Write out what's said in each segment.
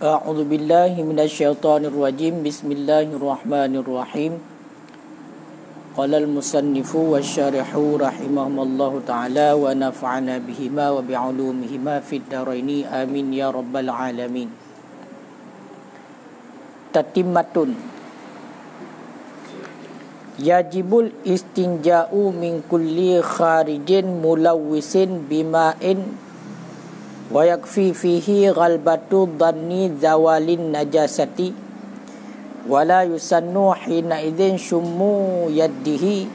A'udzu billahi minasyaitonir rajim. Bismillahirrahmanirrahim. Qala al-musannifu wasyarihu rahimahumallahu ta'ala wa nafa'ana bihima wa bi'ulumihima fid dharaini amin ya rabbal alamin. Tatimmatun. Yajibul istinja'u min kulli kharijin mulawwisin bima'in wa yakfi fihi ghalbatu dhanni zawalin najasati wa la yusannu hina idzin shummu yadihi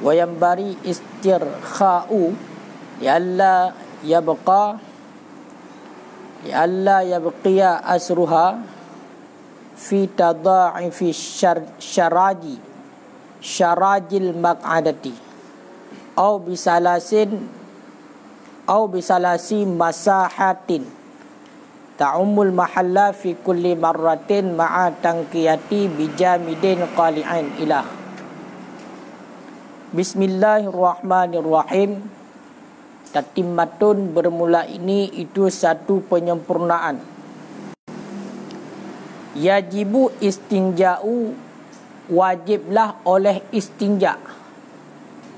wa yanbari istirkha'u lialla yabqiya asruha fi tadha'ifi syarajil maq'adati au bisalasi masahatin ta'umul mahalla fi kulli marratin ma'a tanqiyati bijamidin qali'in ilah. Bismillahirrahmanirrahim. Tatimmatun, bermula ini itu satu penyempurnaan. Yajibu istinja'u, wajiblah oleh istinja'.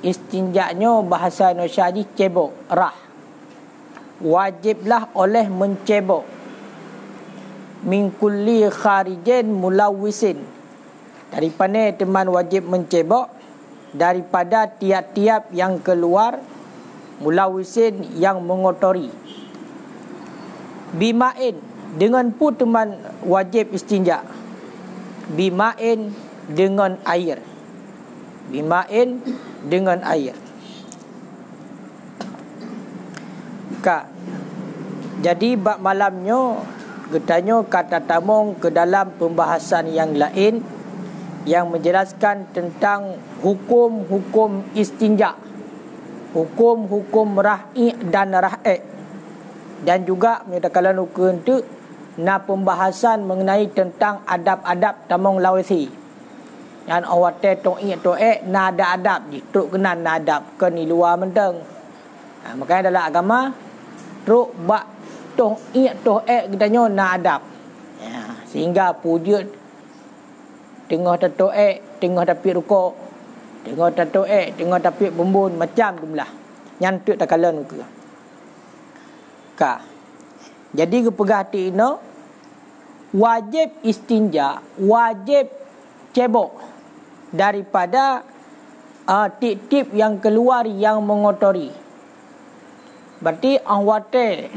Istinja'nya bahasa Indonesia ni cebok, rah. Wajiblah oleh mencebok. Min kulli kharijin mulawwisin, daripada teman wajib mencebok daripada tiap-tiap yang keluar, mulawwisin yang mengotori. Bima'in, dengan pun teman wajib istinja. Bima'in, dengan air. Bima'in, dengan air. Jadi bab malamnya katanya kata tamung ke dalam pembahasan yang lain yang menjelaskan tentang hukum-hukum istinja, hukum-hukum ra'i dan ra'e, dan juga menyatakan hukum itu pembahasan mengenai tentang adab-adab tamung lawisi. Yang awak to'i na ada adab je, truk kena na adab ke ni luar menteng. Makanya dalam agama truk bak to'i katanya na adab. Sehingga puja tengah to'i, tengah tapi rukuk, tengah to'i, tengah tapi bumbun, macam tu belah. Nyantuk tak kala nuka. Jadi kepegah hati ini wajib istinja, wajib cebok daripada tip-tip yang keluar yang mengotori. Berarti awate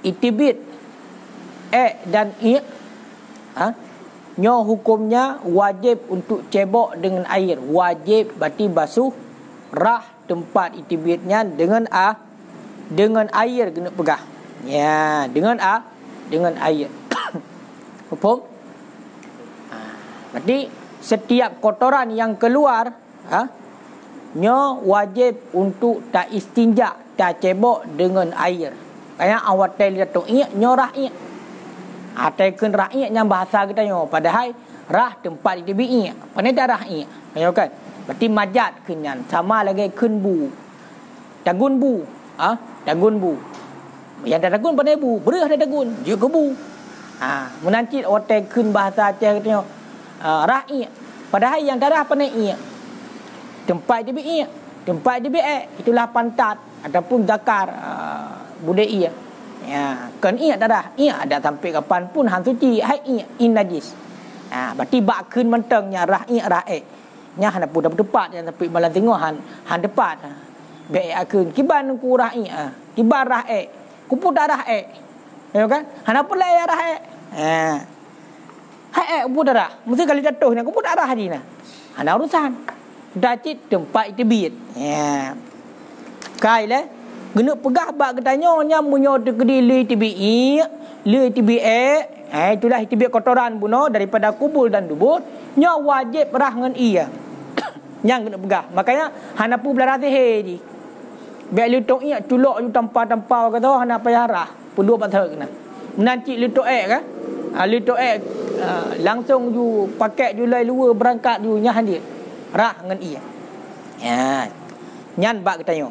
itibit dan nyo hukumnya wajib untuk cebok dengan air. Wajib berarti basuh rah tempat itibitnya dengan air kena pegah. Ya, dengan air. Hukum. Berarti setiap kotoran yang keluar nyo wajib untuk tak istinja, tak cebok dengan air. Kayak awak lihat tu nyo rah ataikun rah yang bahasa kita nyo, padahal rah tempat itu bi pandai darah kayak kan. Berarti majat kenyan sama lagi kun bu. Dagun bu. Dagun bu. Yang ada dagun pandai bu, berah ada dagun, juga bu. Menanti awak kun bahasa Aceh kita nyo rah padahal yang darah pandai tempat dia bi tempat dia bi itulah pantat ataupun zakar budai ya kan darah ada sampai kapan pun hang suci hai najis. Berarti bak keun mentengnya rah nya hana pun tepat yang tapi malam tengok han depat be keun kiban ku rah kiban rah ku pun darah ya kan hana pun lai rah hai ku darah mesti kali jatuhnya ku pun darah ni nah hana urusan dacit tempat itu bit. Ya. Kai le Gena pegah bak ketanya nya munyo tekedi li tibi itulah tibi kotoran buno daripada kubur dan dubur, nya wajib rah ngan ia. Yang kena pegah. Makanya hana pu belarah sihir ji. Biar li tok ia culok ju tanpa kata hana payah rah. Pulu pasal kena. Menanti li tok kan? Li tok langsung ju pakai ju lai luar berangkat ju nya hadir. Rah ngan ia. Ya. Nyan bak ketanya.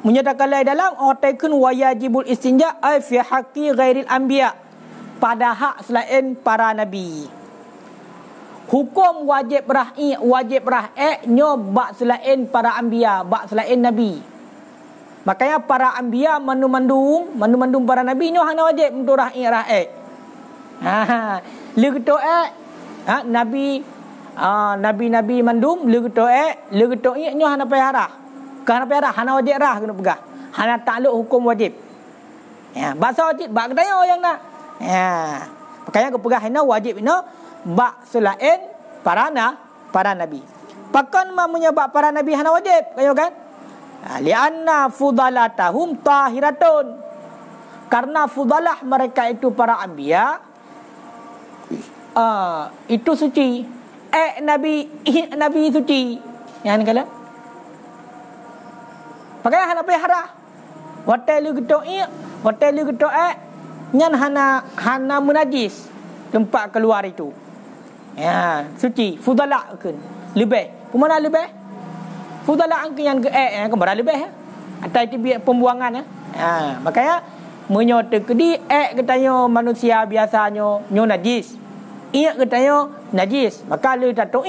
Menyatakan lain dalam otakun wajibul istinja ai fi haqqi ghairil anbiya, pada hak selain para nabi. Hukum wajib ra'i nyo bak selain para anbiya, bak selain nabi. Makanya para anbiya mandum para nabi nyo hana wajib untuk ra'i. Le keto nabi mandum le keto nyo hana payah rah. Kerana payah hana wajib rah kena pegah. Hana takluk hukum wajib. Ya, bahasa wajib bak kedaya yang nak. Ya. Makanya ke pegah hina wajib hina bak selain para nabi. Pakan mamanya bak para nabi hana wajib, kayo kan? Lianna fudalatahum tahiratun. Karena fudalah mereka itu para anbiya itu suci. Nabi suci. Yang kala pakai hana payah harah. Hotel lu getok nyan hana munajis tempat keluar itu. Ya, suci, fudala kan. Lebih. Pemana lebih? Fudala angke yang ke kemana lebih? Atau itu pembuangan makanya menyota kedi katanya manusia biasanya nyo najis. Ia katanya najis. Maka lu tato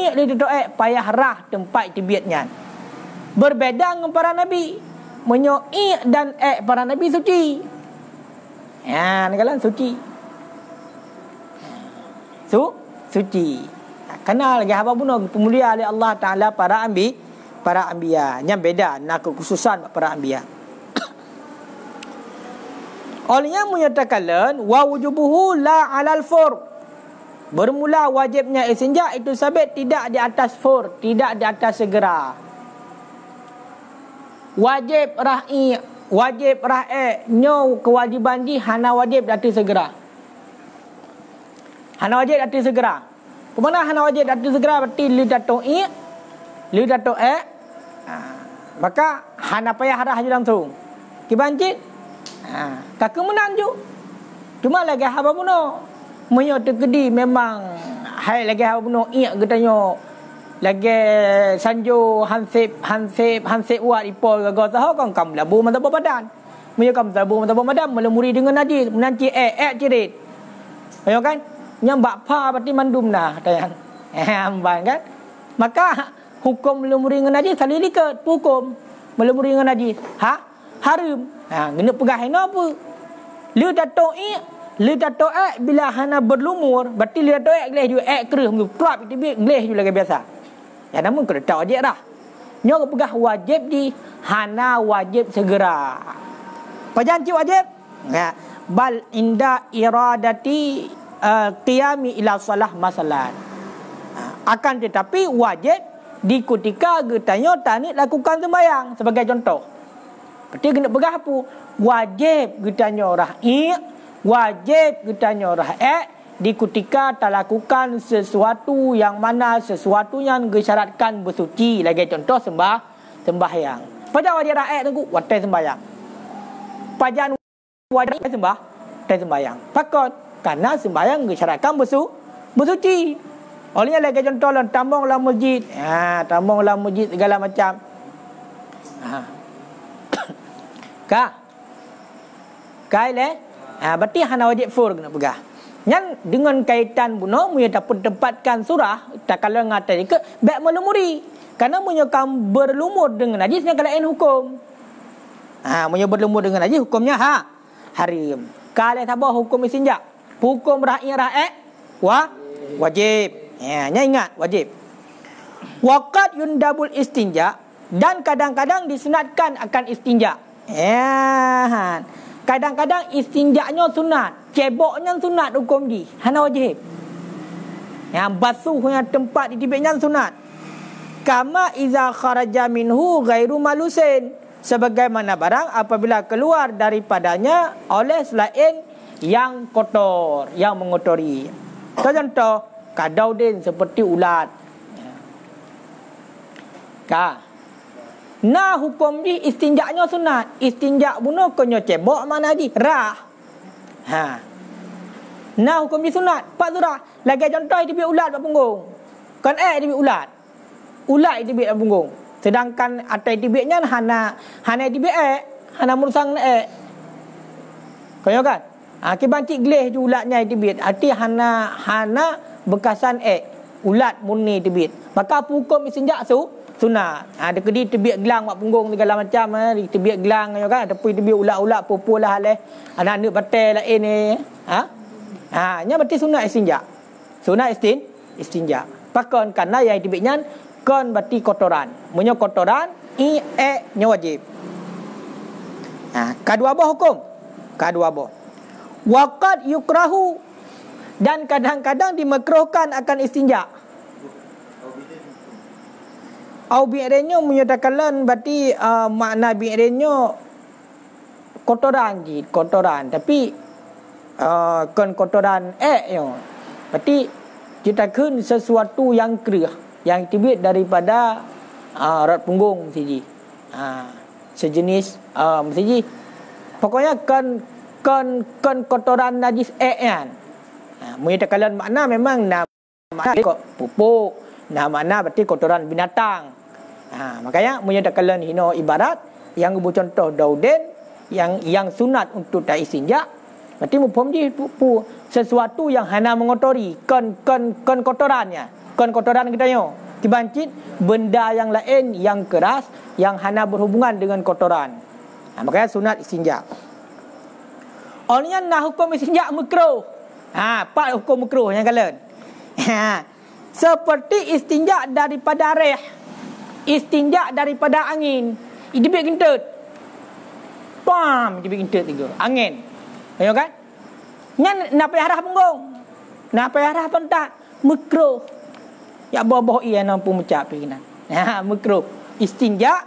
payah harah tempat tibiatnya. Berbeza dengan para nabi. Menyo'i dan para nabi suci. Ya, ni kalan suci. Suci. Kenal lagi apa pun pemulia oleh Allah Taala para anbiya. Yang beda nak kekhususan para anbiya. Olehnya menyatakan wa wujubuhu la 'alal fur. Bermula wajibnya istinja itu sabit tidak di atas fur, tidak di atas segera. Wajib nyo kewajiban di hana wajib dati segera. Hana wajib dati segera. Kemana hana wajib dati segera berarti li dato maka hana payah harah je langsung. Kibancit. Kakak menang ju. Cuma lagi haba puno. Menyo tekedi memang hai lagi haba puno getanyo lagi sanjo hansip wat ipol gagal tahu kan kam labu mata badan. Menyo kam labu mata badan melemuri dengan najis menanci cirit. Ayo kan? Nyambak pa berarti mandum nah tayang. Amban kan? Maka hukum melemuri dengan najis kali likat hukum melemuri dengan najis. Haram. Kena pegah hina apa? Li dato bila hana berlumur berarti li dato geleh ju kereh mu prap itu geleh ju lagi biasa. Ya namun kena tahu aja dah. Nyo pegah wajib di hana wajib segera. Pajanci wajib? Ya, bal inda iradati qiyami ila salah masalan. Akan tetapi wajib di ketika getanyo tak lakukan sembahyang sebagai contoh. Berarti kena pegah apa? Wajib getanyo wajib getanyo di ketika tak lakukan sesuatu yang gesyaratkan bersuci. Lagi contoh sembahyang. Pajan wajib rakyat tengku watai sembahyang. Pajan wajib sembahyang. Pakot karena sembahyang gesyaratkan bersuci. Olehnya lagi contoh lah tambang lah masjid. Tambang lah masjid segala macam. Berarti hana wajib fur kena pegah. Yang dengan kaitan buno munya dapat tempatkan surah tak kalau ngatai ke baik melumuri karena munya kam berlumur dengan najis yang kalain hukum. Munya berlumur dengan najis hukumnya haram. Kalau sabah hukum istinja, hukum ra'i wajib. Nya ingat wajib. Waqad yundabul istinja dan kadang-kadang disunatkan akan istinja. Kadang-kadang istinjanya sunat, ceboknya sunat hukum di hana wajib. Yang basuhnya tempat di tibiknya sunat. Kama iza kharaja minhu ghairu malusin. sebagaimana barang apabila keluar daripadanya oleh selain yang kotor, yang mengotori. Contoh, kadaudin seperti ulat. Nah hukum di istinjaknya sunat. Istinjak bunuh konyo cebok mana di rah. Nah hukum di sunat. Pak surah. Lagi contoh dia biar ulat kat punggung. Kan dia biar ulat. Ulat dia biar kat punggung. Sedangkan atai dia biarnya hana dia biar hana merusang konyo kan. Kibancik gelih je ulatnya dia biar. Arti hana bekasan ulat murni dia biar. Maka hukum istinjak sunat. Ada kedi tebiak gelang mak punggung segala macam tebiak gelang kan tapi tebiak ulat-ulat popolah leh. Ada anak batal lain ni. Nya berarti sunat istinja. Sunat istinja. Pakon karena yang tebiaknya kon berarti kotoran. Munyo kotoran nya wajib. Kedua apa hukum? Kedua apa? Waqad yukrahu dan kadang-kadang dimakruhkan akan istinja. Au bi'renyo menyatakan berarti makna bi'renyo kotoran tapi kon kotoran yo. Berarti citakan sesuatu yang kerah yang tibit daripada rat punggung siji. Sejenis siji. Pokoknya kon kotoran najis kan. Menyatakan makna memang nama kok pupuk. Nah makna berarti kotoran binatang. Makanya menyatakan hino ibarat yang contoh dauden yang sunat untuk tak istinja. Berarti mufhum dia sesuatu yang hana mengotori kon kotorannya. Kon kotoran kita yo. Dibancit benda yang lain yang keras yang hana berhubungan dengan kotoran. Makanya sunat istinja. Olehnya nah hukum istinja makruh. Pak hukum makruh yang kalian. Seperti istinja daripada reh. Istinja daripada angin. Dia biar kentut. Dia biar kentut tiga. Angin. Tengok kan? Nak payah arah punggung. Nak payah arah pun tak. Makruh. Ya bawah-bawah ia nampu mencap. Makruh. Istinja.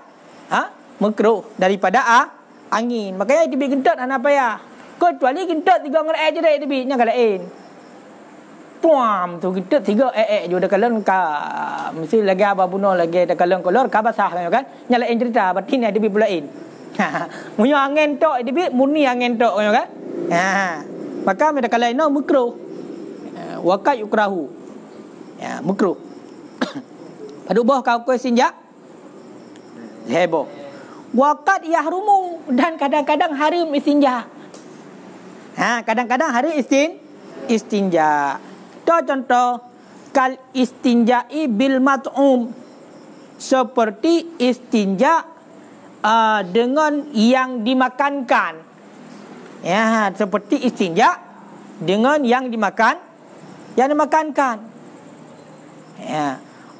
Makruh. Daripada angin. Makanya dia biar kentut. Nak payah. Kecuali kentut tiga orang je dia biar. Yang lain. Tu kita tiga je dah kalian mesti lagi apa bunuh lagi dah kalian keluar ka basah kan nyalain cerita berarti ni ada bi pulain munyo angin tok dia murni angin tok kan maka mereka kalian no makruh waqad yukrahu makruh padu boh kau sinja lebo waqad yahrumu dan kadang-kadang haram istinja kadang-kadang haram istinja. Contoh kal istinja'i bil mat'um seperti istinja dengan yang dimakankan. Seperti istinja dengan yang dimakankan.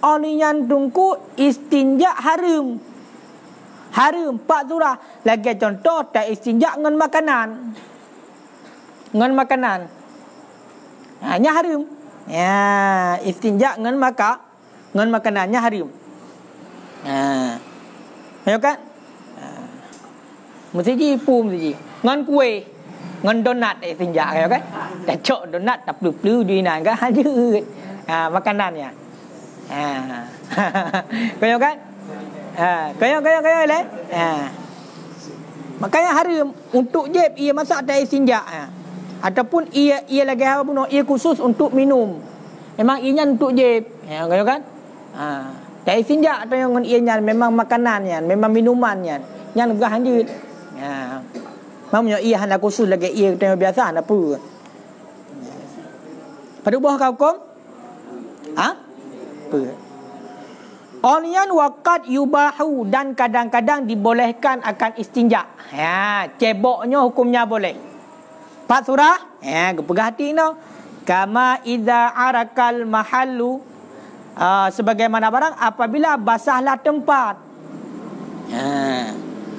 Olian tungku istinja haram. Pak surah lagi contoh tak istinja dengan makanan. Nya haram. Istinja dengan makanannya haram. Ayo kan? Mesti pum mesti. Ngan kue, ngan donat istinja ayo kan? Tak cok donat tak pelu di nan kan hajut. Makanannya. Kaya kan? Kaya le. Makanya haram untuk jeb ia masak tak istinja. Ataupun ia lagi apa pun ia khusus untuk minum. Memang ianya untuk je. Kaya kan? Tak istinja atau yang ianya memang makanannya, memang minumannya. Yang bukan hanjut. Mamanya ia hendak khusus lagi ia tengok biasa apa. Pada buah kau kom? Olian waqad yubahu dan kadang-kadang dibolehkan akan istinja. Ceboknya hukumnya boleh. Pak surah, pegah hati no. Kama idza arakal mahallu sebagaimana barang apabila basahlah tempat.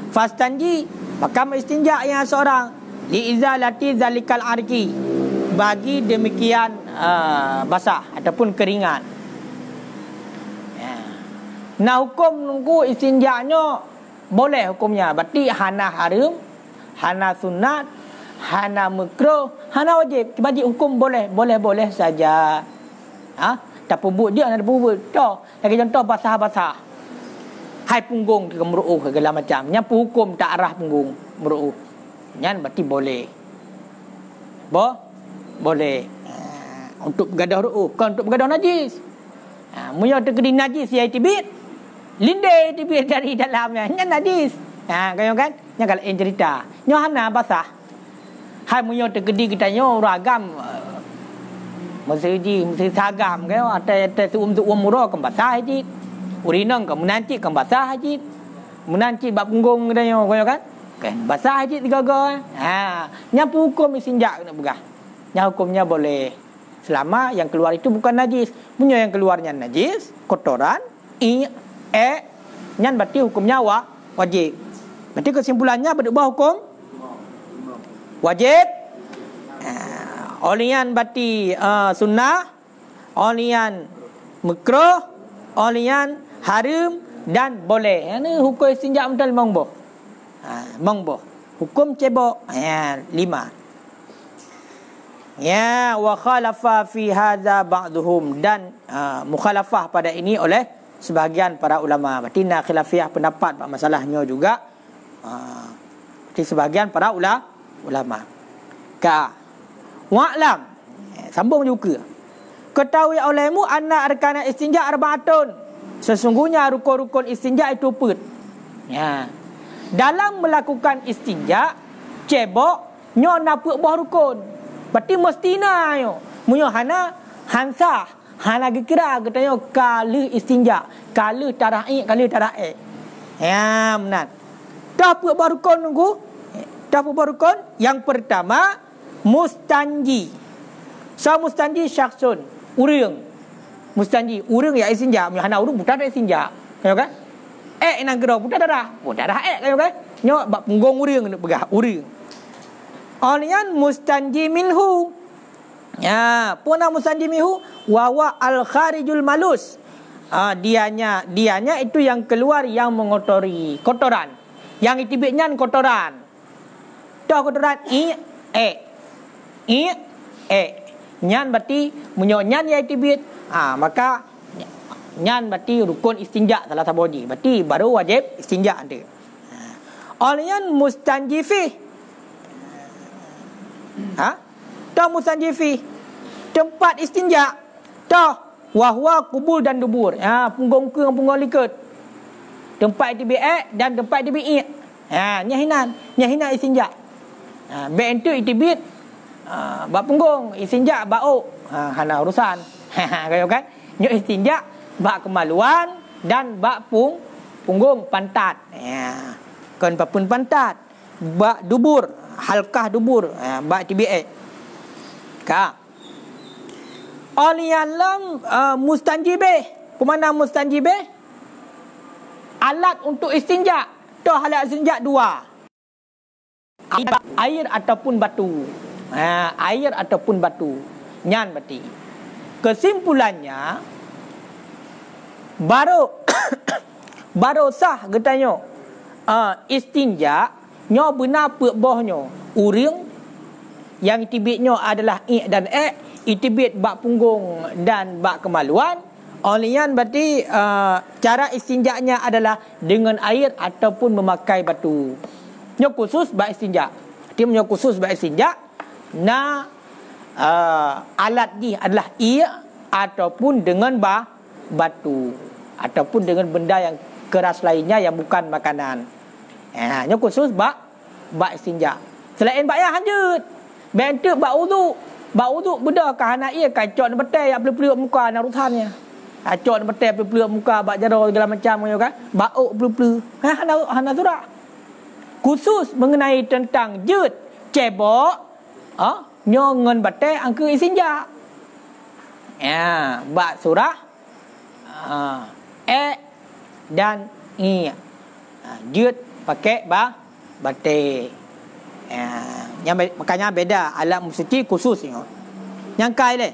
Fastanji maka istinja yang seorang li izalati zalikal arqi bagi demikian basah ataupun keringan. Nah hukum nunggu istinjanya boleh hukumnya. Berarti hana haram, hana sunat, hana makruh, hana wajib. Bagi hukum boleh saja. Tak pubut dia ada pubut. Lagi contoh basah-basah. Hai punggung ke meru'uh segala macam. Yang hukum tak arah punggung meru'uh. Yang berarti boleh. Boleh. Untuk bergadah ru'uh. Bukan untuk bergadah najis. Munya terkedi najis ya tibit. Lindai tibit dari dalamnya. Yang najis. Kau kan? Yang kalau yang cerita. Yang hana basah. Hai munya terkedi kita nyo ragam. Mesti sagam kan? Ada suum murah kan basah haji. Urinang kan menanci kan basah haji. Menanci bab punggung kita nyo kan? Kan basah haji tiga-tiga. Yang hukum istinja kena begah. Yang hukumnya boleh. Selama yang keluar itu bukan najis. Punya yang keluarnya najis, kotoran, yang berarti hukumnya wajib. Berarti kesimpulannya berdua hukum wajib. Olian berarti sunnah, olian makruh, olian haram dan boleh. Ini hukum istinja mental mongboh. Mongboh. Hukum cebok 5. Ya, wa khalafa fi hadza ba'dhum, dan mukhalafah pada ini oleh sebahagian para ulama. Berarti nak khilafiyah pendapat masalahnya juga di sebahagian para ulama. Wa'lam, sambung juga. Ketahui olehmu anna arkana istinja arba'atun. Sesungguhnya rukun-rukun istinja itu 4. Ya. Dalam melakukan istinja, cebok nyo napuk buah rukun. Berarti mestina yo. Munyo hansah, hana kira katanya kala istinja, kala tara'i. Ya, benar. Dah buat barukun nunggu. Dah buat barukun. Yang pertama mustanji. So mustanji syakhsun, urang. Mustanji urang ya istinja, munyo hana urang buta istinja. Kayo kan? Nang gero buta darah kayo kan? Nyo bab punggung urang nak pegah urang. Alian mustanji minhu. Ya, puna mustanji minhu wa al kharijul malus. Dianya itu yang keluar yang mengotori, kotoran. Yang itibitnya kotoran. Dah kotoran nyan berarti munyonyan ya itibit. Maka nyan berarti rukun istinja salah satu wajib. Berarti baru wajib istinja ada. Alian mustanji fi. Dah mustanjifi tempat istinja. Dah wahwa kubul dan dubur. Punggung ke punggung liket. Tempat itibit dan tempat itibit. Nyahinan istinja. Bentuk itibit bak punggung, istinja bau. Hana urusan. Kayo kan? Nyo istinja bak kemaluan dan bak punggung pantat. Kan papun pantat. Bak dubur, halkah dubur, bak TBA. Alian lam mustanjibeh. Pemana mustanjibeh? Alat untuk istinja. Dah alat istinja 2. Air ataupun batu. Air ataupun batu. Nyan berarti. Kesimpulannya baru sah katanya istinja nyo benar bohnyo uring yang itibitnya adalah dan itibit bak punggung dan bak kemaluan. Olian berarti cara istinjanya adalah dengan air ataupun memakai batu. Nyo khusus bak istinja. Dia punya khusus bak istinja. Alat ni adalah ataupun dengan batu ataupun dengan benda yang keras lainnya yang bukan makanan. Nyo khusus bak istinja. Selain bak yang hanjut, bentuk bak wudu. Bak wudu benda ka hana ia kacok na betai yang peluk-peluk muka na rutannya. Kacok na betai peluk-peluk muka bak jaro segala macam yo kan. Bauk peluk-peluk. Hana surah. Khusus mengenai tentang jut, cebok, nyo ngen betai angka istinja. Bak surah dan jut pakai batik. Makanya beda alat musiki khusus ni. Yang kai le.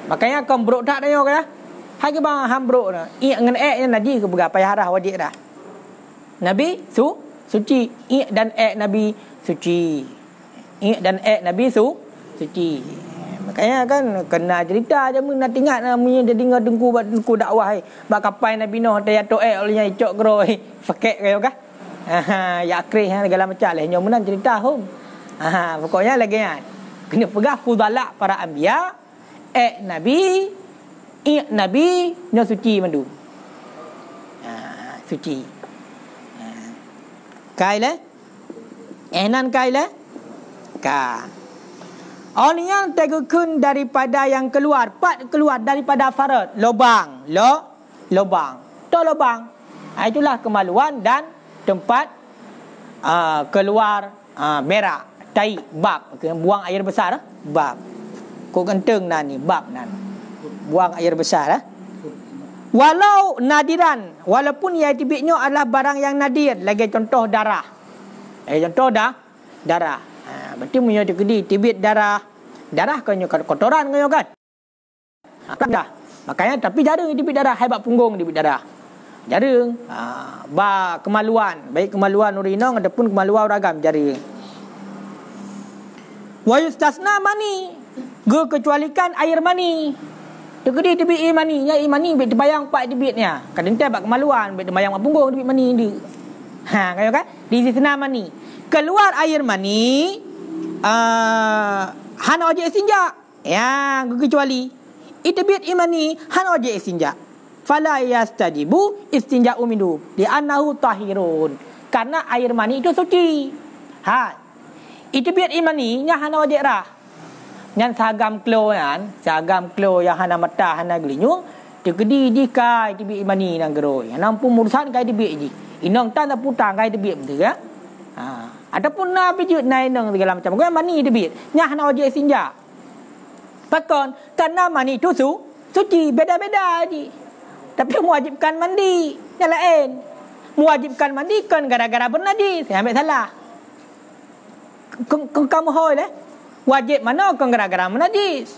Makanya kau berok tak dia kan. Hai ke bang hambruk na. Ia dengan nya naji ke berapa payah dah wajib dah. Nabi suci. Ia dan Nabi suci. Ia dan Nabi suci. Makanya kan kena cerita je mun nak ingat namanya jadi dengku dakwah bak kapai Nabi Nuh tayat toek olehnya icok groi fakek kayo ka. Ya akrih segala macam lah nyomunan cerita hum. Pokoknya lagi kan. Kena pegang fudala para anbiya, Nabi, Nabi no suci mandu. Suci. Kai le? Nan kai le? Ka. Orang yang tegakun daripada yang keluar, keluar daripada farad, lubang, lubang. Tu lubang. Itulah kemaluan dan tempat keluar berak. Tai bab, buang air besar bab. Kau genteng nan ni bab nan. Buang air besar Walau nadiran, walaupun ia tibitnya adalah barang yang nadir, lagi contoh darah. Contoh darah. Berarti punya dikedi tibit darah. Darah kan kotoran kan. Dah. Makanya tapi jarang tibit darah, hebat punggung tibit darah. Jarang. Kemaluan, baik kemaluan urinong ataupun kemaluan ragam jarang. Wa yustasna mani, kecualikan air mani. Tegedi tibit mani, nya mani bet bayang pak tibitnya. Kadang teh bak kemaluan, bet bayang mak punggung tibit mani dia. Kayo kan? Disisna mani. Keluar air mani hana wajib istinja. Ya, kecuali itibit imani hana wajib istinja. Fala yastajibu istinja'u minhu li annahu tahirun. Karena air mani itu suci. Itibit imani nya hana wajib rah. Nyan sagam klo yang hana mata hana gelinyu tegedi di kai tibit imani nang geroi. Nampun murusan kai tibit ji. Inong tan putang kai tibit betul ya. Ataupun na pijut nai nang segala macam. Kau mani tibit nya hana wajib istinja. Pakon karena mani itu suci beda-beda ji. Tapi mewajibkan mandi yang lain. Mewajibkan mandi kan gara-gara bernajis. Saya ambil salah. Kamu hoi leh. Wajib mana kan gara-gara menajis.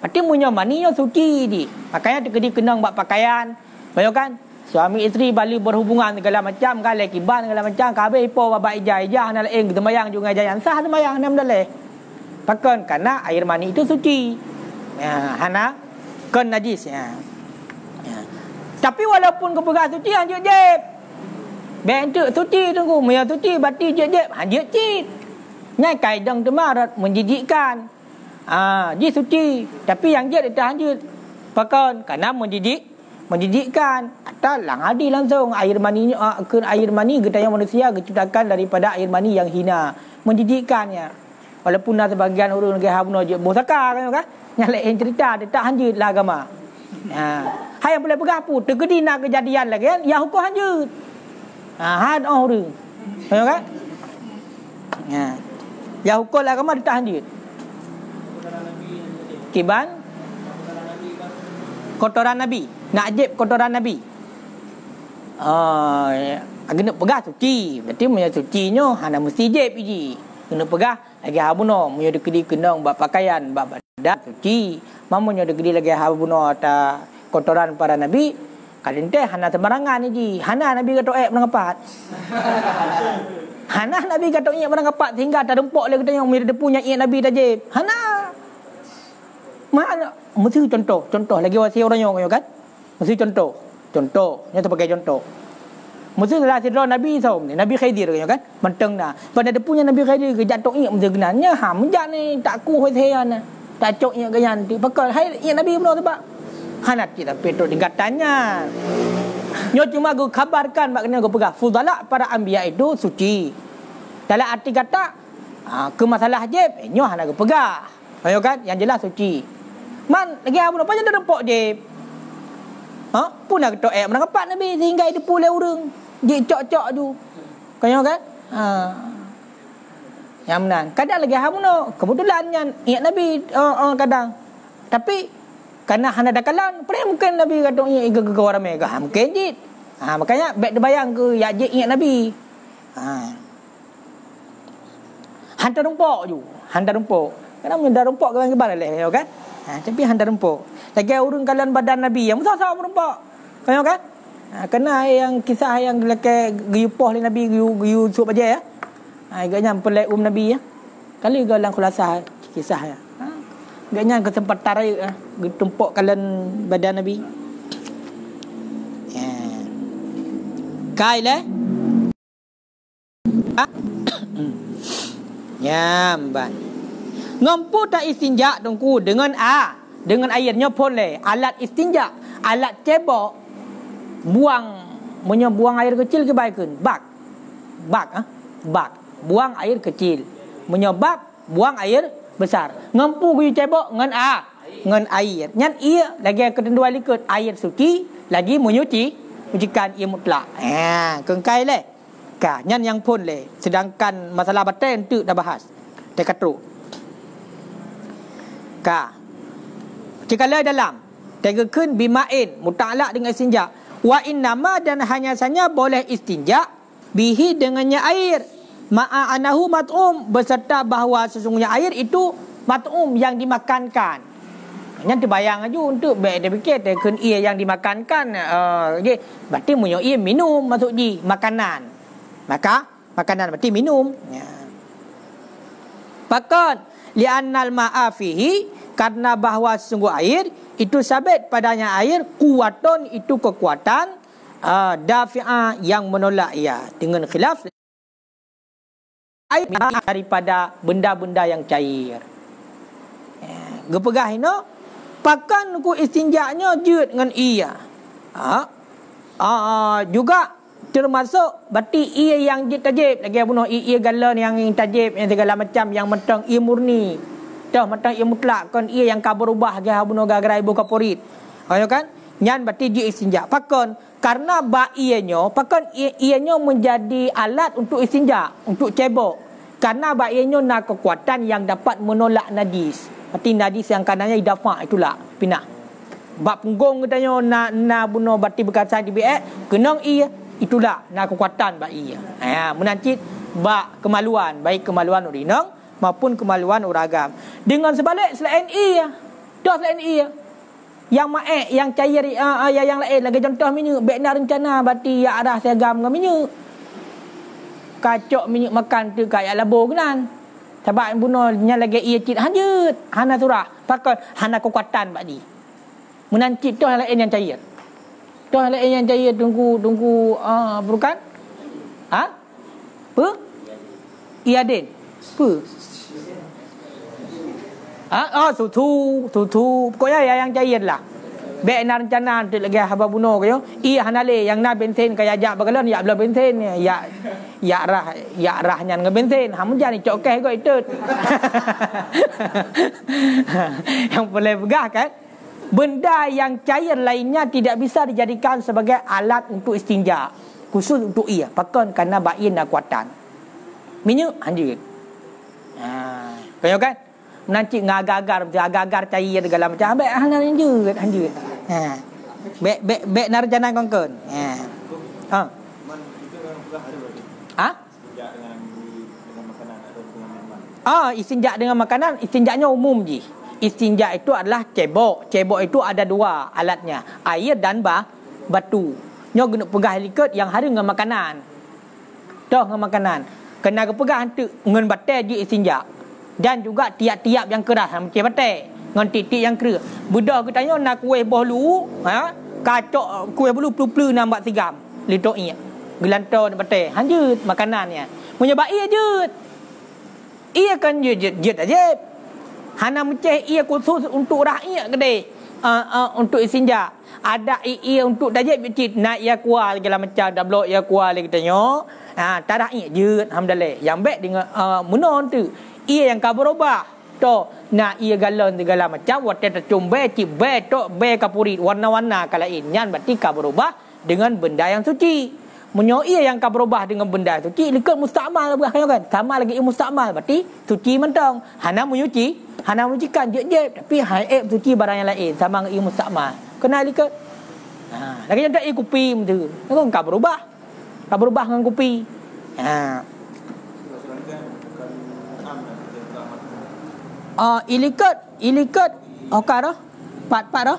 Berarti punya mani yang suci di. Makanya tegedi kenang buat pakaian. Bayangkan suami isteri balik berhubungan segala macam, kali kiban segala macam, kabeh ipo baba ijah hana lain sembahyang juga jayan sah sembahyang nam daleh. Pakon karena air mani itu suci. Hana kan najis ya. Tapi walaupun kepegang suci anjut jeb. Bentuk suci tunggu, maya suci berarti jeb anjut cit. Nyai kaidang temarat menjijikkan. Dia suci, tapi yang dia tak anjut. Pakon karena menjijikkan. Atau lang adi langsung air mani getanya manusia diciptakan daripada air mani yang hina, menjijikkannya. Walaupun ada sebagian orang lagi habno je bosaka kan. Nyalek yang cerita dia tak anjut lah agama. Hai yang boleh pegang apa? Tegedi nak kejadian lagi kan? Ya hukum hanjut. Had orang. Tahu kan? Ya hukum lah agama dia tak hanjut. Kiban kotoran Nabi. Nak ajib kotoran Nabi. Kena pegang suci. Berarti punya sucinya hana mesti jib je. Kena pegang lagi habuno. Punya dekedi kena buat pakaian, buat badan suci. Mamanya dekedi lagi habuno atau kotoran para Nabi. Kadang teh hana sembarangan je. Hana Nabi kata menangapat. Hana Nabi kata menangapat sehingga tak rempok lagi katanya umir depunya Nabi tajib. Hana. Mana mesti contoh lagi wasi orangnya kan? Mesti contoh. Nya sebagai contoh. Mesti lah sidra Nabi saum ni, Nabi Khidir kan? Menteng dah. Pada depunya Nabi Khidir ke jatuh ingat mesti kenanya menjat ni tak ku hoisean. Tak cok ingat ganyan ti. Pakal hai Nabi benar sebab hanat kita petrol tingkatannya. Nyo cuma aku kabarkan maknanya aku pegang fudala para anbiya itu suci. Dalam arti kata ke masalah jeb nyo hana aku pegang. Ayo kan yang jelas suci. Man lagi apa apa je rempok jeb. Pun nak tok menangapat Nabi sehingga itu pulai urang. Je cok-cok tu. Kau kan? Yang menan. Kadang lagi hamuno kebetulan yang ingat Nabi kadang. Tapi karena hana dakalan, pernah mungkin Nabi kata ingat ke orang mereka. Mungkin je. Makanya baik terbayang ke ya je ingat Nabi. Hantar rumpok je. Hantar rumpok. Kadang mendak rumpok ke bang-bang leh kan? Tapi handa rempuk. Lagi urun kalian badan Nabi yang besar-besar merempak. Faham kan? Kena yang kisah yang lelaki giyupoh oleh Nabi giyu sup aja ya. Agaknya pelai Nabi ya. Kali galang khulasa kisah ya. Agaknya kesempat tarik gitumpuk kalian badan Nabi. Kai le. Nyamban. Ngampu tak istinja dongku dengan airnya boleh. Alat istinja, alat cebok buang air kecil ke baikun. Bak. Buang air kecil. Menyebab buang air besar. Ngampu ku cebok dengan air. Nyan ia lagi kedua likut air suci, lagi menyucikan ia mutlak. Kengkai le. Nyan yang pun le. Sedangkan masalah batin tu dah bahas. Tekatru. Jika le dalam tegakeun bima'in muta'alaq dengan istinja. Wa innama dan hanya saja boleh istinja bihi dengannya air. Ma'anahu mat'um beserta bahawa sesungguhnya air itu mat'um yang dimakankan. Yang terbayang aja untuk dia fikir tegakeun ia yang dimakankan. Berarti munyo ia minum masuk di makanan. Maka makanan berarti minum. Faqad li'annal ma'a fihi karena bahawa sesungguh air itu sabit padanya air kuwaton itu kekuatan dafi'ah yang menolak ia dengan khilaf air daripada benda-benda yang cair. Gepegah ini pakan ku istinjanya jeut dengan ia. Juga termasuk berarti ia yang tajib lagi bunuh ia galon yang tajib yang segala macam yang mentang ia murni dah mentang ia mutlak kan ia yang ka berubah ga bunuh gara-gara ibu kaporit kan nyan berarti dia istinja pakon karena ba ianya pakon ianya menjadi alat untuk istinja untuk cebok karena ba ianya nak kekuatan yang dapat menolak najis berarti najis yang kanannya idafa itulah pinah ba punggung katanya na bunuh berarti berkata di kenang ia itulah nak kekuatan bak ia. Menancit bak kemaluan, baik kemaluan urinang maupun kemaluan uragam. Dengan sebalik selain ia, dah selain ia. Yang maek, yang cair yang lain lagi contoh minyak bekna rencana berarti ya arah seragam dengan minyak. Kacok minyak makan tu kayak labur kenan. Sebab bunuh nya lagi ia cit hanjut, hana surah. Pakon hana kekuatan bak di. Menancit tu lain yang cair. Dah lain yang jaya tunggu bukan? Apa? Iadin. Apa? Sutu. Pokoknya yang jaya lah. Baik nak rencana tu lagi haba bunuh kayo. Ia hanale yang na bensin kaya ajak bagalan ya bela bensin ya rahnya dengan bensin. Hamun jani cokeh kau itu. Yang boleh begah kan? Benda yang cair lainnya tidak bisa dijadikan sebagai alat untuk istinja. Khusus untuk ia. Pakon kerana bain dan kuatan. Minyak hanjut. Kau kan? Menanci ngagar-agar cair segala macam. Baik hanjut. Baik narjana kongkon. Istinja dengan makanan. Istinjanya umum je. Istinja itu adalah cebok. Cebok itu ada dua alatnya. Air dan batu. Nyo guna pegah liket yang hari dengan makanan. Dah dengan makanan. Kena kepegah tu dengan batai je istinja. Dan juga tiap-tiap yang keras macam batai. Dengan titik yang keras. Budak kita tanya nak kuih bolu, kacok kuih bolu pelu-pelu nampak sigam. Litok ia. Gelantar batai. Hanjut makanannya. Menyebab ia jut. Ia kan jut aja. Hana meceh ia khusus untuk rakyat gede. Untuk istinja. Ada ia untuk dajib bicit. Nak ia kual segala macam. Dah blok ia kual lagi tanya. Tak rakyat je. Alhamdulillah. Yang baik dengan menon tu. Ia yang kau berubah. To. Nak ia galon segala macam. Wadah tercum cip tok kapurit. Warna-warna kalain. Yang berarti kau berubah dengan benda yang suci. Menyo ia yang kau berubah dengan benda suci. Likat mustakmal kan. Sama lagi mustakmal. Berarti suci mentang. Hana menyuci. Hana menyucikan je. Tapi haib suci barang yang lain. Sama dengan ilmu mustakmal. Kenal likat. Lagi contoh kopi macam tu. Kau berubah. Kau berubah dengan kopi. Ilikat Okey dah. Pat dah.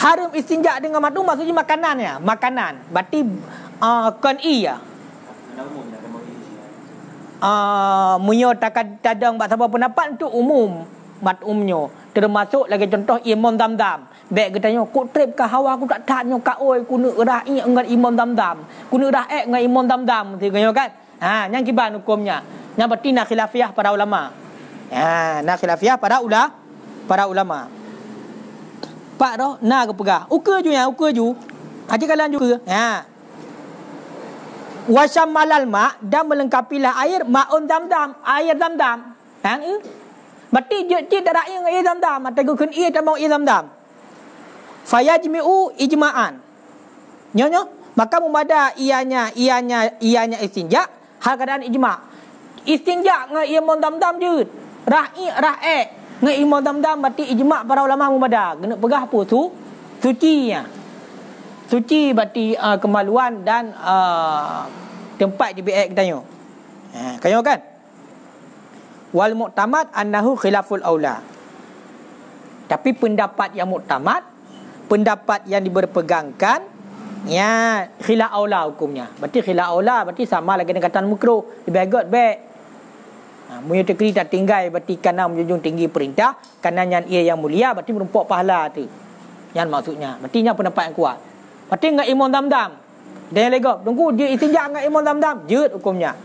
Harum istinja dengan madu maksudnya makanannya, makanan. Berarti qan'i ya. Munyo kadang bak sabar pendapat untuk umum matumnyo. Termasuk lagi contoh Imam Damdam. Baik katanya, kok trip ke hawa aku tak tanya ka oi ku nak ra'i dengan Imam Damdam. Ku nak ra'i dengan Imam Damdam katanya kan. Yang kiban hukumnya. Yang berarti nak khilafiyah para ulama. Nak khilafiyah para ulama. Pak dah nak ke pegah. Uka ju yang uka ju. Haji kalan juga. Wasyam malal ma' dan melengkapilah air ma'un damdam, air damdam. Berarti dia tak ra'i dengan air damdam atau gukun air tak mau air damdam. Fayajmi'u ijma'an. Nyonya, maka memada ianya istinja hal keadaan ijma'. Istinja dengan imam damdam je. Ra'i dengan imam damdam berarti ijma' para ulama memada. Kena pegah apa tu? Sucinya. Suci berarti kemaluan dan tempat di bi'at kita tanya. Kaya kan? Wal mu'tamad annahu khilaful aula. Tapi pendapat yang mu'tamad, pendapat yang diberpegangkan, ya khilaf aula hukumnya. Berarti khilaf aula berarti sama lagi dengan kata makruh. Lebih agak baik. Munya tekri tak tinggal berarti kerana menjunjung tinggi perintah, kerana ia yang mulia berarti merumpuk pahala tu. Yang maksudnya. Berarti yang pendapat yang kuat. Berarti dengan Imam Damdam. Dan yang legap. Tunggu dia istinja dengan Imam Damdam. Jut hukumnya.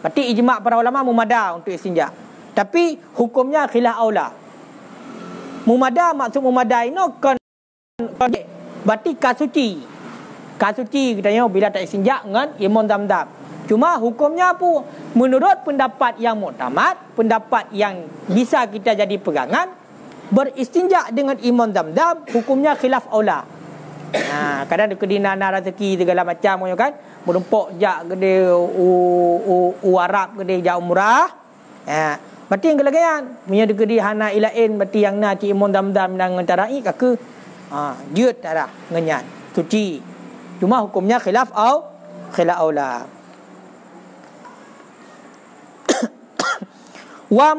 Berarti ijma' para ulama mumada untuk istinja. Tapi hukumnya khilaf aula. Mumada maksud mumada ini berarti kasuci. Kasuci katanya bila tak istinja dengan Imam Damdam. Cuma hukumnya apa? Menurut pendapat yang muktamad, pendapat yang bisa kita jadi pegangan, beristinja dengan Imam Damdam hukumnya khilaf aula. Kadang kedina nak rezeki segala macam kan, merumpuk jak gede Arab gede jak umrah. Berarti yang kelagayan punya dekedi hana ilain berarti yang na ci Imam Damdam dan ngentarai ke dia tak ada ngenyan suci. Cuma hukumnya khilaf aula. wa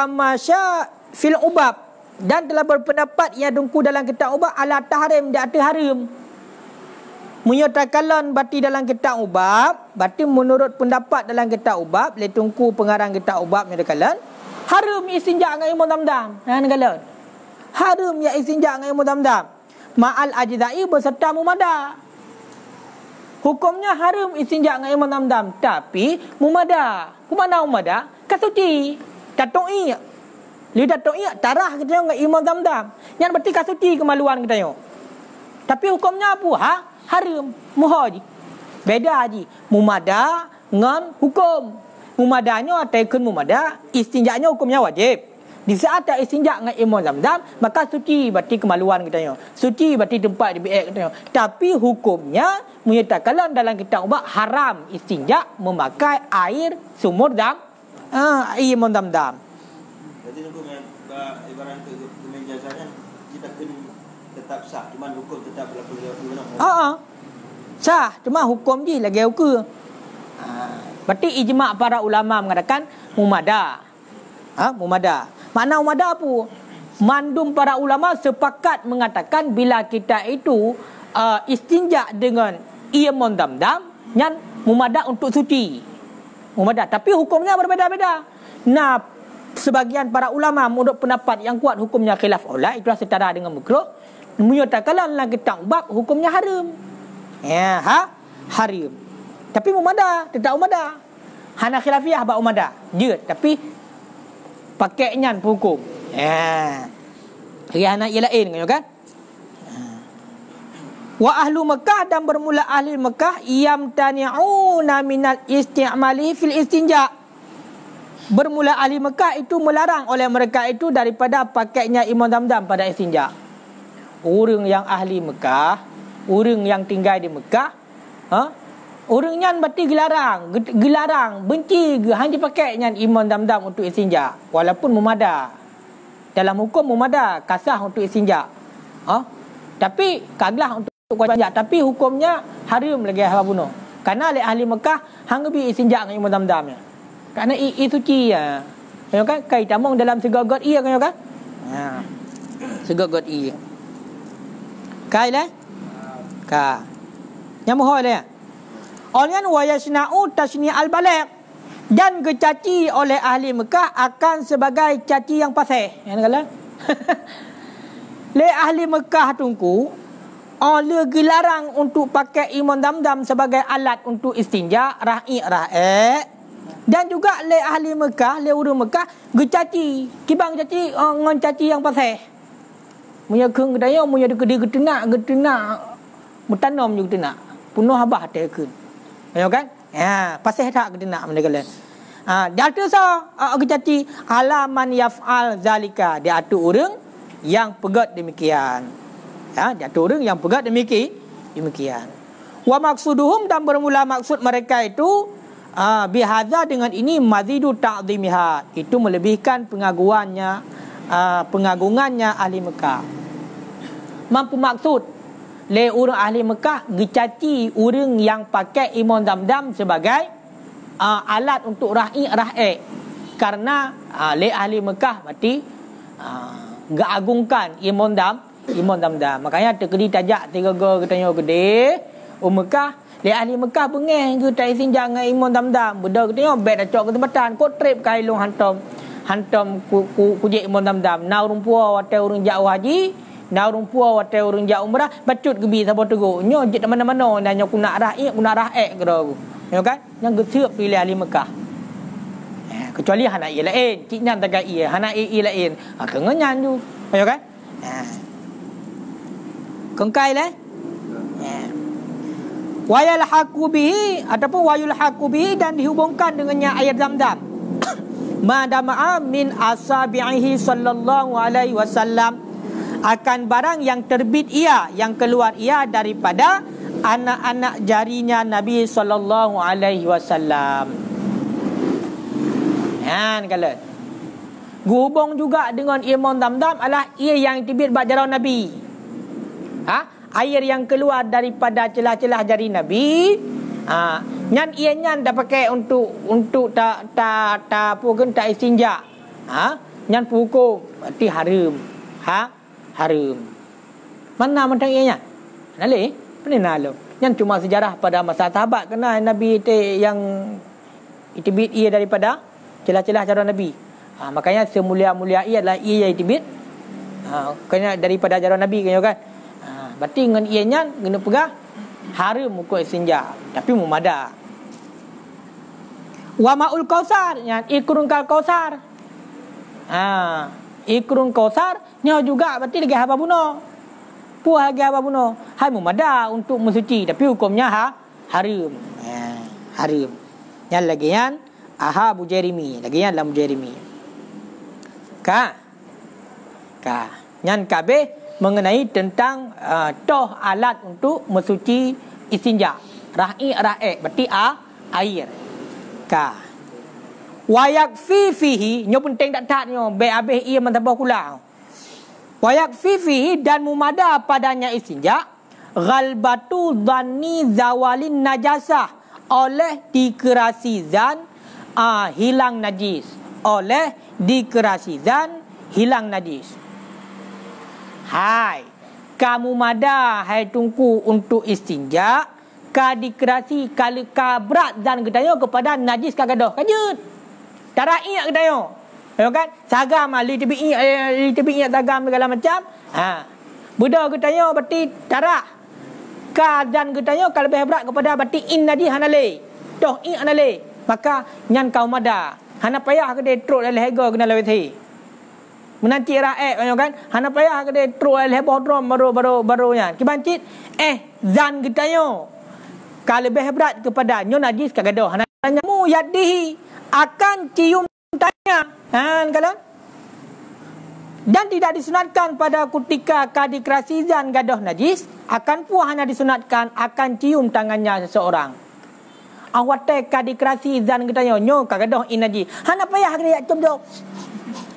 ma sya fil ubab, dan telah berpendapat yang dengku dalam kitab ubab ala tahrim di atas haram. Menyatakan berarti dalam kitab ubab, berarti menurut pendapat dalam kitab ubab, le tungku pengarang kitab ubab menyatakan haram istinja dengan Imam Damdam. Nagalan. Haram ya istinja dengan Imam Damdam. Ma'al ajza'i beserta mumada. Hukumnya haram istinja dengan Imam Damdam, tapi mumada. Kumana mumada? Kasuci. Tatoi. Lidah to'iyah tarah kita dengan Imam Damdam. Yang berarti kasuci kemaluan kita tengok. Tapi hukumnya apa? Haram. Muha je. Beda je. Mumada dengan hukum. Mumadanya ataikun mumada, istinjanya hukumnya wajib. Di saat tak istinja dengan Imam Damdam, maka suci berarti kemaluan kita tengok. Suci berarti tempat di bi'at kita tengok. Tapi hukumnya menyatakan dalam kitab ubah haram istinja memakai air sumur dam. Imam Damdam. Jadi ibarat kemenjazaan kita kena tetap sah, cuma hukum tetap berlaku. Sah, cuma hukum je lagi hukum. Berarti ijma' para ulama mengatakan mumada. Mumada. Makna mumada apa? Mandum para ulama sepakat mengatakan bila kita itu istinja dengan Imam Damdam, yang mumada untuk suci. Mumada, tapi hukumnya berbeza-beza. Sebagian para ulama menurut pendapat yang kuat hukumnya khilaf aula, itulah setara dengan makruh. Menyatakan dalam kitab bab hukumnya haram. Haram. Tapi mumada, tidak umada. Hana khilafiyah bab umada. Dia tapi pakainya hukum. Hana ia lain kan? Wa ahlu Mekah, dan bermula ahli Mekah yamtani'una minal isti'mali fil istinja. Bermula ahli Mekah itu melarang oleh mereka itu daripada pakainya Imam Damdam pada istinja. Orang yang ahli Mekah, orang yang tinggal di Mekah, orangnya berarti gelarang, benci hanya pakainya Imam Damdam untuk istinja, walaupun mumada. Dalam hukum mumada, kasah untuk istinja. Tapi kaglah untuk istinja, tapi hukumnya haram lagi apa bunuh. Karena ahli Mekah hang bi istinja dengan Imam Damdam. Kerana suci ya. kan kai tamong dalam segagot ia kan ha segagot ia kai le ka nyamuh le Oleh wa yasna'u tasni al-baligh dan kecaci oleh ahli Mekah akan sebagai caci yang fasih. Yang kala le ahli Mekah tungku oleh dilarang untuk pakai iman dam-dam sebagai alat untuk istinja, dan juga le ahli Mekah, le orang Mekah gecaci, kibang caci ngon caci yang fasih. Munya keung kedaya munya getenak bertanam juga getenak. Punuh habah tekeun. Ya kan? Ya, pasih tak getenak mereka le. Dia tu gecaci alaman yaf'al zalika, dia tu orang yang pegat demikian. Ya, dia tu orang yang pegat demikian. Wa maqsuduhum dan bermula maksud mereka itu bihadza dengan ini mazidu ta'zimiha, itu melebihkan pengagungannya ahli Mekah. Mampu maksud le orang ahli Mekah gecaci orang yang pakai iman dam-dam sebagai alat untuk ra'i karena le ahli Mekah berarti agungkan iman dam-dam. Makanya terkedi tajak tiga katanya gede Mekah le ahli Mekah bengeh ke tak isin jangan iman dam-dam benda katanya bet dah cok ke tempatan kok trip kai long hantam kujek iman dam-dam na rumpua watai urang jauh haji na rumpua watai urang jauh umrah bacut gebi sabo teguk nyo je mana-mana dan nyo kuna ra'i gedo ya kan yang getiup pilih ahli Mekah kecuali hana ia lain ciknan tagai ia hana ia lain kengenyan tu ya kan kengkai le wayal haqubihi ataupun wayul haqubihi dan dihubungkan dengannya ayat Zamzam madama min asabihi sallallahu alaihi wasallam akan barang yang terbit ia yang keluar ia daripada anak-anak jarinya Nabi sallallahu alaihi wasallam. Kalau hubung juga dengan iman dam-dam adalah ia yang terbit bajarah Nabi. Air yang keluar daripada celah-celah jari Nabi. Nyan ia nyan dah pakai untuk tak pukul tak istinja. Nyan pukul berarti haram. Haram. Mana mentang ianya? Nalih? Pernah lalu. Yang cuma sejarah pada masa sahabat kena Nabi yang itibit ia daripada celah-celah cara Nabi. Makanya semulia-mulia ia adalah ia yang itibit. Kena daripada cara Nabi kan. Berarti dengan ianya kena pegah haram mukul istinja. Tapi mumada. Wa ma'ul kausar, yang ikrun kal kausar. Ikrun kausar nyo juga berarti lagi haba bunuh. Puah lagi haba bunuh. Hai mumada untuk mensuci tapi hukumnya haram. Haram. Yang lagi yang Abu Jeremy, lagi yang lam Jeremy. Yang kabeh mengenai tentang toh alat untuk mensuci istinja. Ra'i berarti air. Wayak fihi nyo penting tak nyo be habis ia mentabah kula. Wayak fihi dan mumada padanya istinja ghalbatu dhanni zawalin najasah oleh dikerasi zan hilang najis. Oleh dikerasi zan hilang najis. Hai kamu mada hai tungku untuk istinja ka dikerasi kali kabrat zan gedayo kepada najis kagadoh kajut. Tara'i gedayo. Ya kan? Sagam li tebi sagam segala macam. Budak gedayo berarti tarak. Ka zan gedayo kalau lebih berat kepada berarti in najis hanale. Toh in hanale. Maka nyan kau mada. Hana payah ke de truk dalam hega kena lewati. Menanti raek kan hana payah ke de truk dalam bodrom baru nya kibancit zan gedayo kalau lebih berat kepada nyo najis kagadoh hana mu yadihi akan cium tanya kalau dan tidak disunatkan pada ketika kadikrasi zan gadoh najis akan puah hanya disunatkan akan cium tangannya seseorang. Awate kadikrasi zan gedayo nyo kagadoh inaji hana payah gede cium do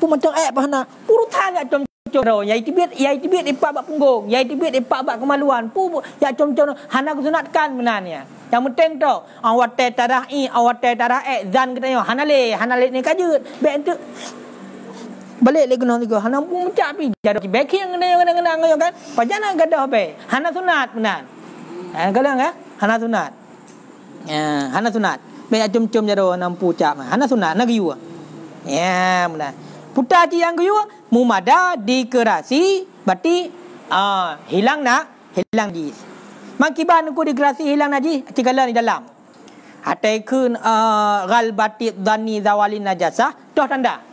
pu macam apa hana urutan ya cium Coro, yai tibit ipak bak punggung, yai tibit ipak bak kemaluan. Ya com-com hana sunatkan benarnya. Yang penting tu, awat tarahi, awat tarah zan kita yo hanale ni kajut. Baik tu. Balik lagi kena tiga. Hana pun macam pi. Jadi backing kena kan. Pajana gadah be. Hana sunat benar. Kadang hana sunat. Hana sunat. Baik com-com jaro nampu cap. Hana sunat nak giu. Ya, benar. Putar yang giu mumada dikerasi berarti hilang najis. Makiban ku dikerasi hilang najis tigala di dalam. Hatai kun ghalbati dhanni zawalin najasah toh tanda.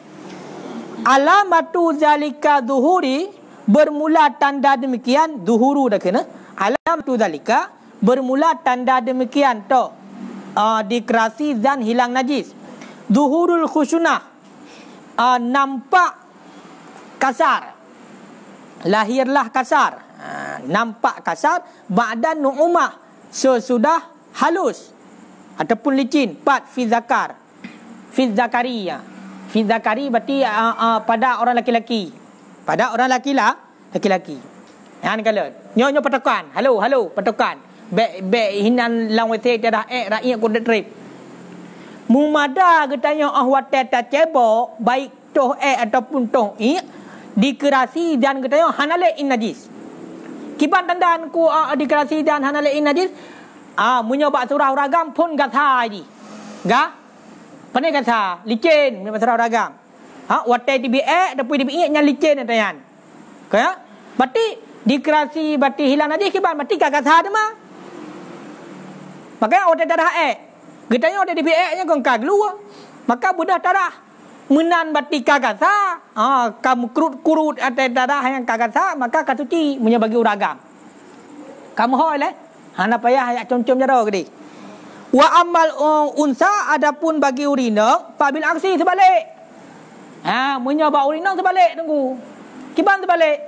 Alamatu zalika zuhuri bermula tanda demikian zuhuru dah kena. Alamatu zalika bermula tanda demikian toh dikerasi zan hilang najis. Zuhurul khusunah nampak kasar, lahirlah kasar, nampak kasar ba'dan nu'umah sesudah halus ataupun licin. Pat fi zakar, fi zakariya, fi zakari berarti pada orang laki-laki, pada orang laki-laki. Yang kala nyo patokan, halo patokan be hinan lang wete dah rakyat ko trip mumada katanya ahwat ta cebo baik toh ataupun toh dikerasi dan katanya hanale in najis. Kiban tandan ku dikerasi dan hanale in najis. Menyobak surah ragam pun gatha di. Pandai gatha licin menyobak surah ragam. Watai di tapi di nya licin tayan. Kaya berarti dikerasi berarti hilang najis kiban berarti gatha de mah. Maka watai darah Getanya watai di nya kong kaglu. Maka budah darah menan bati kagasa kamu kurut atau darah yang kagasa maka katuci menyabagi uragam kamu hoi le hana payah ayak com-com jaro gede wa amal unsa adapun bagi urina pabil aksi sebalik menyabak urina sebalik tunggu kiban sebalik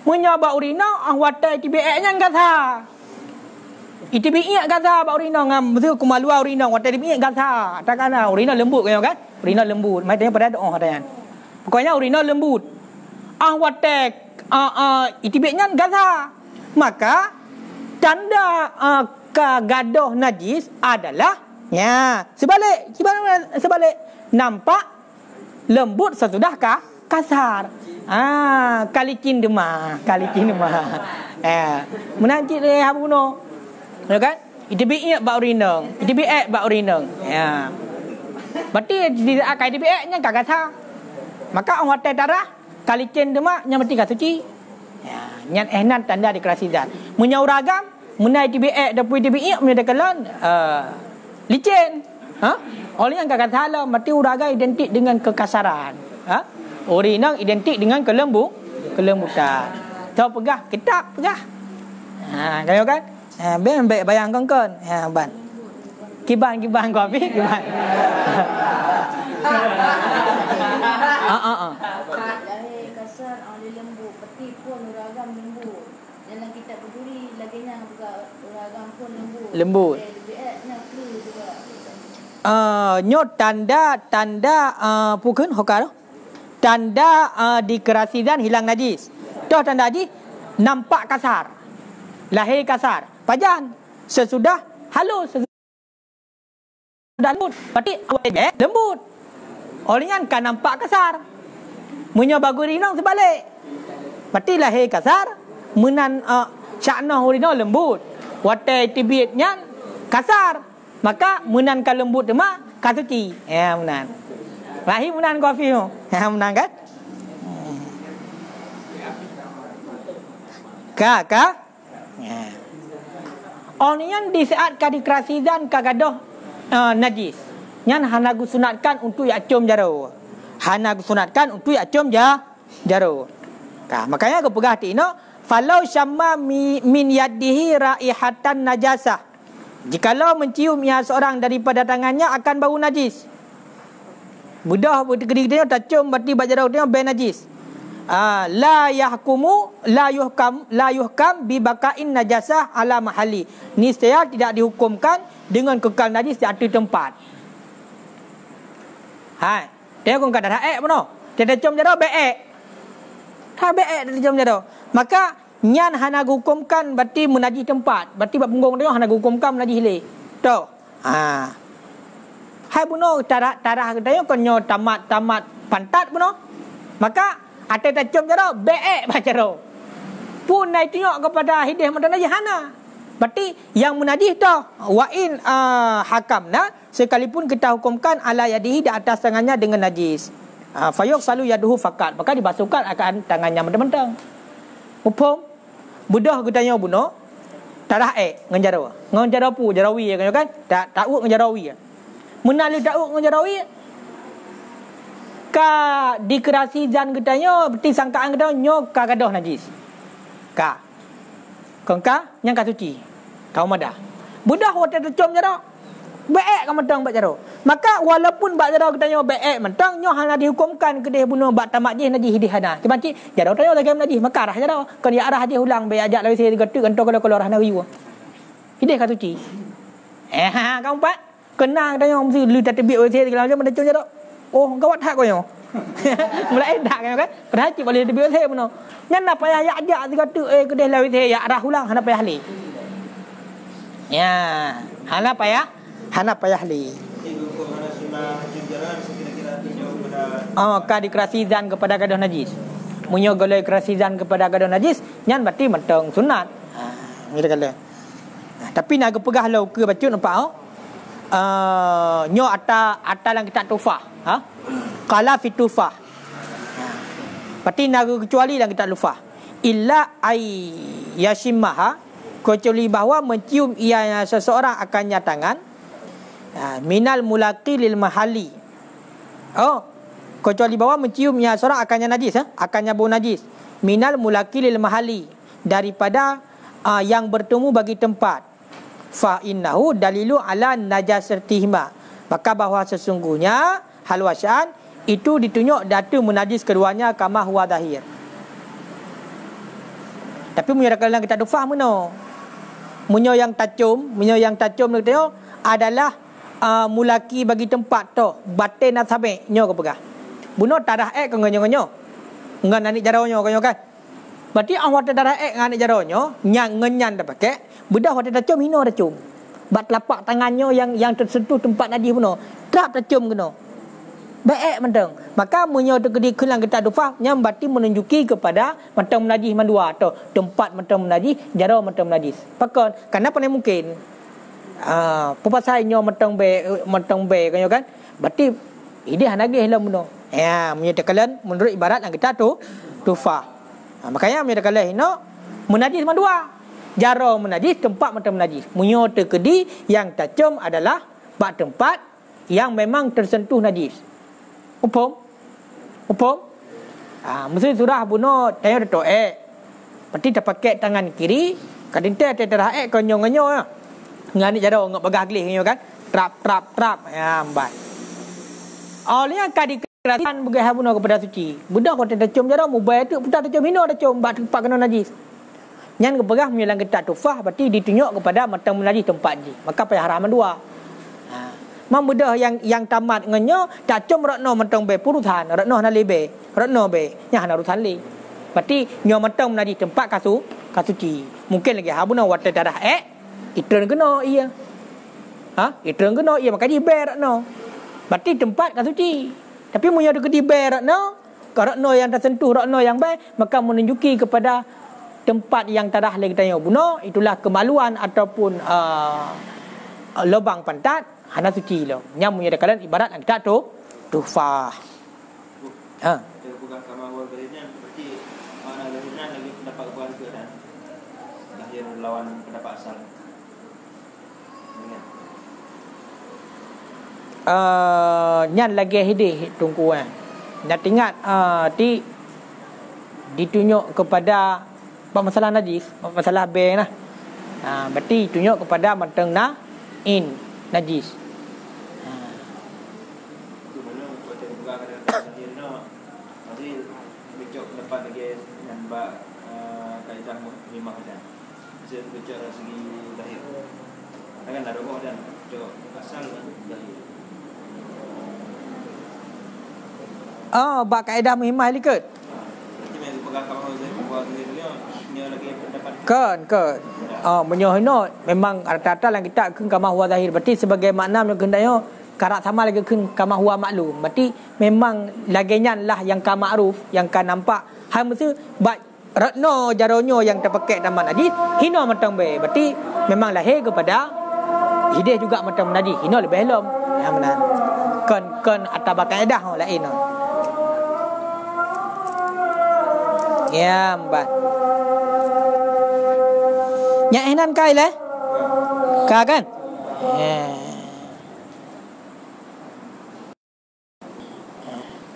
menyabak urina watai tibi'nya gasa itibi'nya gasa ba urina ngam betul kumalua urina watai tibi'nya gasa takana urina lembut kan urina lembut. Maksudnya pada doa hadayan. Pokoknya urina lembut. Watek itibeknya gaza. Maka tanda kagadoh najis adalah sebalik nampak lembut sesudah kasar. Kalicin demah. Menanti dia habuno. Ya kan? Itibeknya ba urina. Itibek ba urina. Ya. Berarti di akai di nya kagak sah. Maka orang hotel darah kali cen demak nya mesti suci. Ya, nyan ehnan tanda dikerasi zat. Munya uragam, munai di dapui di munya dekalon licin. Oleh yang kagak salah mesti uraga identik dengan kekasaran. Urinang identik dengan kelembutan. Tahu pegah, kitab pegah. Kaya kan? Ben baik bayangkan kan. Ban. Kiban kopi kiban. Lahir kasar oleh lembu, peti pun uragam lembu. Dalam kitab peduli laginya juga uragam pun lembu. Lembut. Nyot tanda pukun hokar. Tanda dikerasi dan hilang najis. Toh tanda najis nampak kasar. Lahir kasar. Pajan sesudah halus lembut. Berarti lembut. Olehnya kan nampak kasar. Munya bagu rinang sebalik. Berarti lahir kasar. Menan syaknah rinang lembut. Watai tibitnya kasar. Maka menan ka lembut demah kasuci. Ya menan. Lahir menan kopi tu. Ya menan kan? Ka. Ya. Olehnya di saat kadikrasi dan kagadoh najis. Nyan hana gusunatkan untuk acum jaro. Hana gusunatkan untuk acum jaro. Makanya aku pegah tino falau syamma min yadihi raihatan najasah. Jikalau mencium seorang daripada tangannya akan bau najis. Budah gede-gede tacum berarti bajaro dia ben najis. La yuhkam bi baqain najasah ala mahali. Niscaya tidak dihukumkan dengan kekal najis di atas tempat. Dia kong kata haek pun. Dia cum jaro beek. be'ek dia macam tu. Maka nyan hana hukumkan berarti menajis tempat. Berarti bab punggung tengok hana hukumkan menajis le. Tu. Hai buno tarah katanya konyo tamat pantat buno. Maka ate tacum jaro be'ek baca ro. Pun naik tengok kepada hidih macam najis hana. Berarti yang menajis tu wa in hakamna sekalipun kita hukumkan ala yadihi di atas tangannya dengan najis. Fayuk selalu yaduhu fakat. Maka dibasuhkan akan tangannya mentang-mentang. Upom budah katanya buno tarah ngenjaro. Ngenjaro pu jarawi kan? Tak ut ngenjarawi. Menalu tak ut ngenjarawi. Ka dikerasi zan katanya berarti sangkaan katanya nyo ka gadah najis. Ka. Kongka yang ka suci. Kau madah. Budah hotel tercom jaro. Be'ek kan mentang bak jaro. Maka walaupun bak jaro katanya be'ek mentang nyo hana dihukumkan kedih bunuh bak tamakjih najis hidihana. Kebanci jaro tanya lagi najis maka arah jaro. Kan ya arah je ulang be ajak lagi saya getuk entong kalau arah nawi. Hidih ka suci. Kau empat kenang tanya mesti lu tak tebik saya kalau macam macam jaro. Oh kau tak kau yo. Mulai dak kan. Padahal cik boleh tebik saya bunuh. Nyan apa ya ajak getuk kedih lawi saya ya arah ulang hana payah li. Ya, hana payah li. Ka dikerasi zan kepada gadah najis. Munyo goloi kerasi zan kepada gadah najis, nyan berarti mentang sunat. Ngira kala. Tapi nak pegah lau ke bacut nampak nyo ata lang kita tufah. Qala fi tufah. Berarti nak kecuali lang kita lufah. Illa ay yashimmaha, kecuali bahawa mencium ianya seseorang akannya tangan. Minal mulaqi lil mahali. Kecuali bahawa menciumnya seorang akannya najis, akannya bau najis. Minal mulaqi lil mahali, daripada yang bertemu bagi tempat. Fa innahu dalilu ala najasatihima. Maka bahawa sesungguhnya halwasan itu ditunjuk datu menajis keduanya kama huwa zahir. Tapi menyatakan kita tu faham no. Munyo yang tacum ni tengok adalah mulaki bagi tempat tu batin nak sampai nyo ke pegah. Buno tarah ke ngonyo-ngonyo. Ngan anik jaronyo kanyo kan. Berarti awak tarah ngan anik jaronyo nyang ngenyan dah pakai. Bedah waktu tacum hino tacum. Bat telapak tangannya yang tersentuh tempat najis buno. Trap tacum kena. Baik mentang. Maka munyo terkedi kelang kita dufah nyam berarti menunjuki kepada mentang menajis mandua atau tempat mentang menajis, jaro mentang menajis. Pakon, kenapa ni mungkin? Papasai nyo mentang be kanyo kan. Berarti ini hanagih lah buno. Ya, menyatakan menurut ibarat yang kita tu dufah. Makanya menyatakan hino menajis mandua. Jaro menajis, tempat mentang menajis. Munyo terkedi yang tacum adalah bak tempat yang memang tersentuh najis. Upom. Mesti surah buno tayo to Berarti dah pakai tangan kiri, kadinte te teraek konyo-konyo ya. Ngani jaro ngak begah glih kan. Trap. Ya ambat. Oleh kadi keratan begah buno kepada suci. Budak kau tacum jaro mobile tu putar tacum hino tacum bak tempat kena najis. Nyan kepegah menyelang kita tufah berarti ditunjuk kepada mentang menajis tempat ji. Maka payah haraman dua. Membedah yang tamat ngenyo tak cum rakno mentang be purutan rakno na lebe rakno be nya na rutan le berarti nyo mentang menadi tempat kasuci mungkin lagi habuna wat darah itren kena iya itren kena iya maka di be rakno berarti tempat kasuci tapi munyo de di be rakno yang tersentuh rakno yang baik maka menunjuki kepada tempat yang tarah le kita buno itulah kemaluan ataupun lubang pantat hana suci lo. Nyam punya dekalan ibarat kita tu tufah. Kita bukan kama awal berikutnya berarti mana lahirnya lagi pendapat keluarga dan lahir lawan pendapat asal. Nyan lagi hidih tunggu nak ingat ditunjuk kepada masalah najis, masalah be nah. Berarti tunjuk kepada menteng in najis. Pendapat lagi dengan bak kaedah mimah dan bicara segi lahir. Kan ada roh dan asal lahir. Bak kaedah mimah likut. Berarti memang pegang lagi pendapat Kan. Menyohino memang rata-rata yang kita kun kama huwa zahir. Berarti sebagai makna kendaya karak sama lagi kun kama huwa maklum. Berarti memang laginya lah yang ka ma'ruf, yang ka nampak. Hal mesti bat retno jaronyo yang terpakai dalam hadis hino matang be. Berarti memang lahir kepada hidayah juga macam tadi. Hino lebih helom. Yang benar. Kan atas kaedah lain. Ya, mbak. Nya enan kai le? Ka kan?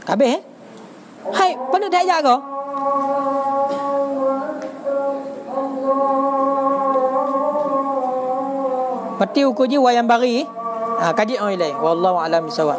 Kabeh? Hai, pada dah ya ko? Berarti ukur je wayang bari. Kaji oi le. Wallahu a'lam bisawab.